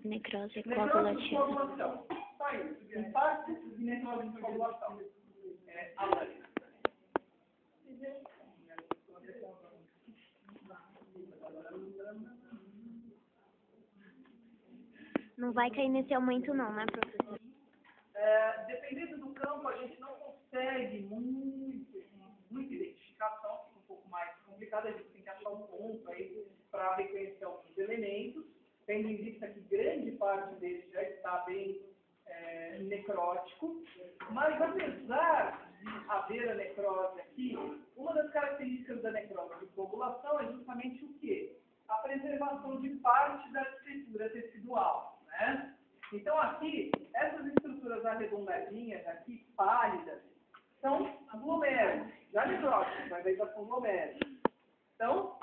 Necrose Necrose de coagulativa. coagulação. Só isso. Infarto e necrose de coagulação. É a lâmina. Não vai cair nesse aumento não, né, professor? Dependendo do campo, a gente não consegue muita identificação, fica um pouco mais complicado, a gente tem que achar um ponto aí para reconhecer alguns elementos, tendo em vista que grande parte deles já está bem necrótico, mas apesar de haver a necrose aqui, uma das características da necrose de coagulação é justamente o quê? A preservação de parte da estrutura tecidual, né? Então aqui, essas estruturas arredondadinhas, aqui pálidas, são glomérulos, já necróticos, mas ainda são glomérulos. Então,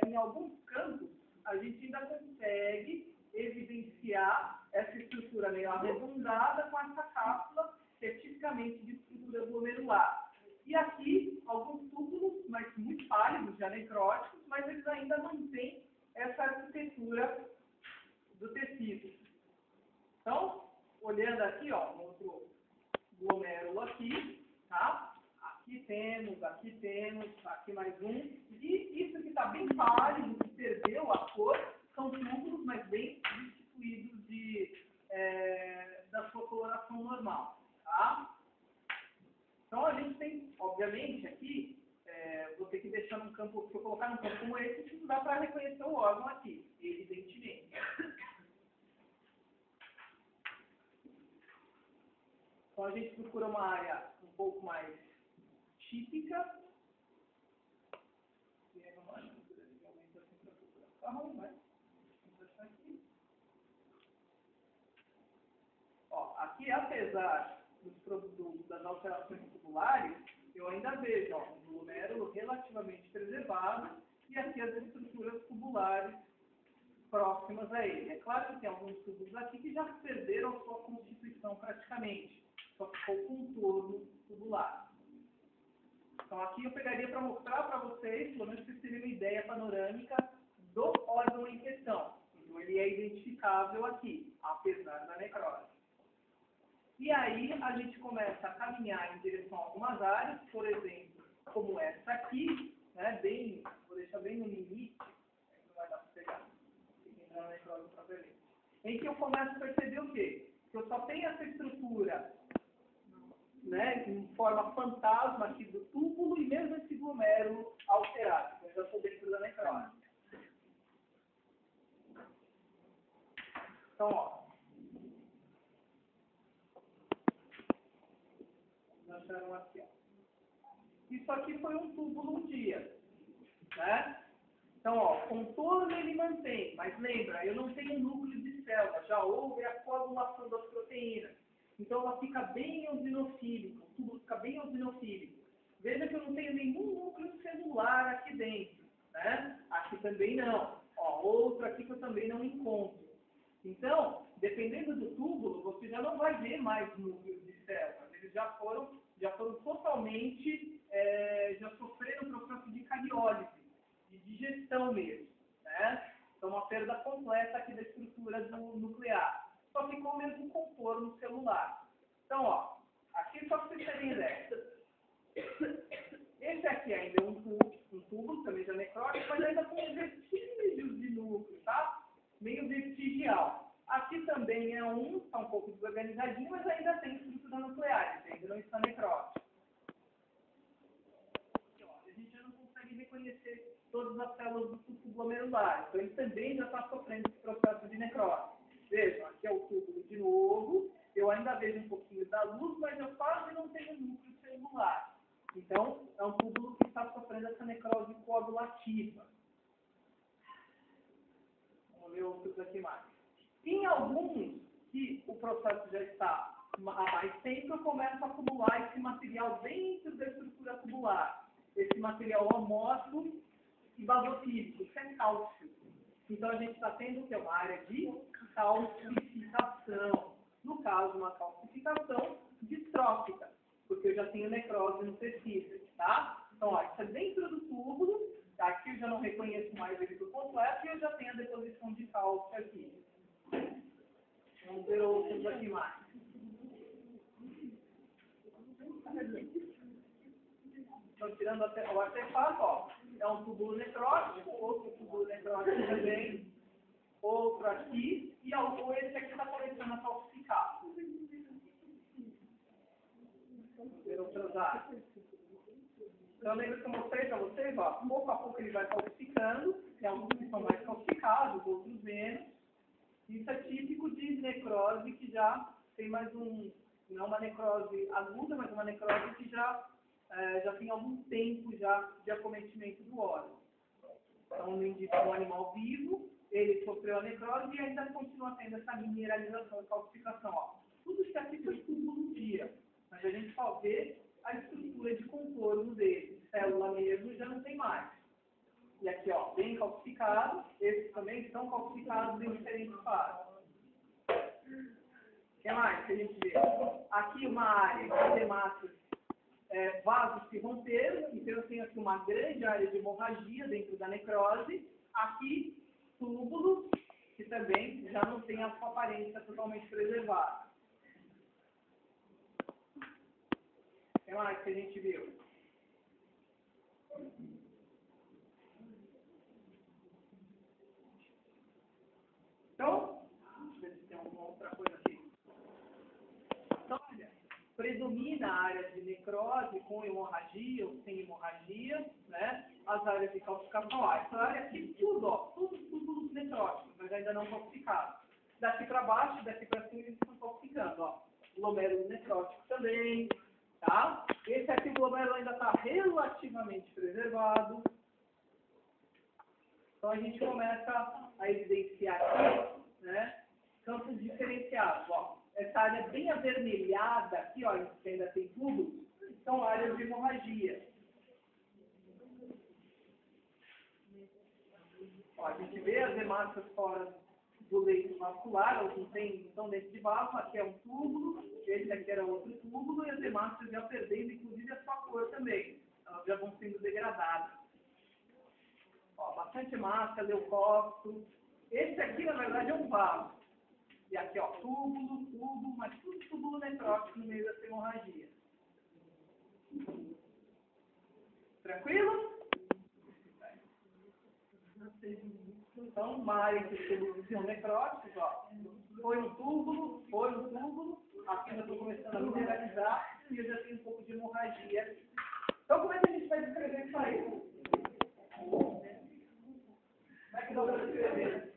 em alguns campos, a gente ainda consegue evidenciar essa estrutura meio arredondada com essa cápsula, que é tipicamente de estrutura glomerular. E aqui, alguns túbulos, mas muito pálidos, já necróticos, mas eles ainda mantêm essa arquitetura do tecido. Então, olhando aqui, ó, outro glomérulo aqui, tá? Aqui temos, aqui mais um. E isso que está bem pálido, que perdeu a cor, são túbulos, mas bem destituídos da sua coloração normal, tá? Então, a gente tem, obviamente, aqui, vou ter que deixar num campo, se eu colocar num campo como esse, não dá para reconhecer o órgão aqui, evidentemente. Então, a gente procura uma área um pouco mais típica. E aí, vamos lá, aumenta assim para procurar o carro, vai. Vamos achar aqui. Ó, aqui, apesar das alterações tubulares, eu ainda vejo um glomérulo relativamente preservado e aqui as estruturas tubulares próximas a ele. É claro que tem alguns túbulos aqui que já perderam sua constituição praticamente, só ficou contorno tubular. Então aqui eu pegaria para mostrar para vocês, pelo menos para vocês terem uma ideia panorâmica do órgão em questão. Então ele é identificável aqui, apesar da necrose. E aí a gente começa a caminhar em direção a algumas áreas, por exemplo, como essa aqui, né, vou deixar bem no limite, não vai dar para pegar, tem que entrar na necrose propriamente, em que eu começo a perceber o quê? Que eu só tenho essa estrutura, né, em forma fantasma aqui do túbulo e mesmo esse glomérulo alterado, eu já estou dentro da necrose. Então, ó. Acharam aqui, ó. Isso aqui foi um túbulo um dia, né? Então, ó, contorno ele mantém, mas lembra, eu não tenho núcleo de célula, já houve a coagulação das proteínas. Então, ela fica bem eosinofílica, o túbulo fica bem eosinofílico. Veja que eu não tenho nenhum núcleo celular aqui dentro, né? Aqui também não. Ó, outro aqui que eu também não encontro. Então, dependendo do túbulo, você já não vai ver mais núcleos de células. Eles já foram totalmente, já sofreram o processo de cariólise, de digestão mesmo, né? Então, uma perda completa aqui da estrutura do nuclear. Só ficou mesmo contorno celular. Então, ó, aqui só para vocês terem ideia. Esse aqui ainda é um túbulo, também já necrótico, mas ainda com vestígios de núcleo, tá? Meio vestigial. Aqui também está um pouco desorganizadinho, mas ainda tem estrutura nuclear, ainda não está necrótico. Aqui, ó, a gente já não consegue reconhecer todas as células do túbulo glomerular, então ele também já está sofrendo esse processo de necrose. Vejam, aqui é o túbulo de novo, eu ainda vejo um pouquinho da luz, mas eu quase não tenho núcleo celular. Então, é um túbulo que está sofrendo essa necrose coagulativa. Vamos ver outros aqui mais. Em alguns que o processo já está há mais tempo, eu começo a acumular esse material dentro da estrutura tubular. Esse material amorfo e basofílico, que é cálcio. Então, a gente está tendo que uma área de calcificação. No caso, uma calcificação distrófica, porque eu já tenho necrose no tecido, tá? Então, ó, isso é dentro do túbulo, aqui eu já não reconheço mais ele por completo e eu já tenho a deposição de cálcio aqui. temos aqui mais? Então, tirando o artefato, ó, é um túbulo necrótico, outro túbulo necrótico também, outro aqui, e esse aqui está começando a calcificar. Outras áreas. Então, lembra que eu mostrei para vocês, ó, pouco a pouco ele vai calcificando, tem alguns que são mais calcificados, outros menos. Isso é típico de necrose que já tem mais não uma necrose aguda, mas uma necrose que já tem algum tempo já de acometimento do órgão. Então, um animal vivo, ele sofreu a necrose e ainda continua tendo essa mineralização e calcificação. Ó. Tudo isso aqui foi tudo no dia, mas a gente só vê a estrutura de contorno dele. Célula mesmo já não tem mais. E aqui, ó, bem calcificado, esses também estão calcificados em diferentes fases. O que mais que a gente vê? Aqui uma área de hemácias, vasos que romperam, então eu tenho aqui uma grande área de hemorragia dentro da necrose. Aqui, túbulos, que também já não tem a sua aparência totalmente preservada. O que mais que a gente viu? Então, deixa eu ver se tem alguma outra coisa aqui. Então, olha, predomina a área de necrose com hemorragia ou sem hemorragia, né? As áreas de calcificação. Essa área aqui, tudo, ó, tudo túbulos necróticos, mas ainda não calcificados. Daqui para baixo, daqui para cima, eles estão calcificando, ó. Glomérulo necrótico também, tá? Esse aqui, o glomérulo ainda está relativamente preservado. Então, a gente começa a evidenciar aqui, né, campos diferenciados. Ó. Essa área bem avermelhada aqui, ó, que ainda tem túbulos, são áreas de hemorragia. Ó, a gente vê as hemácias fora do leito vascular, elas não estão dentro de vaso. Aqui é um túbulo, esse aqui era outro túbulo, e as hemácias já perdendo, inclusive, a sua cor também. Elas já vão sendo degradadas. Ó, bastante massa, leucócito. Esse aqui, na verdade, é um vaso. E aqui, ó, túbulo, mas tudo túbulo necrótico no meio dessa hemorragia. Tranquilo? Então, uma área que os túbulos são necróticos, ó. Foi no túbulo. Aqui eu estou começando a mineralizar e eu já tenho um pouco de hemorragia. Então, como é que a gente vai descrever isso aí? Como é que nós vamos escrever?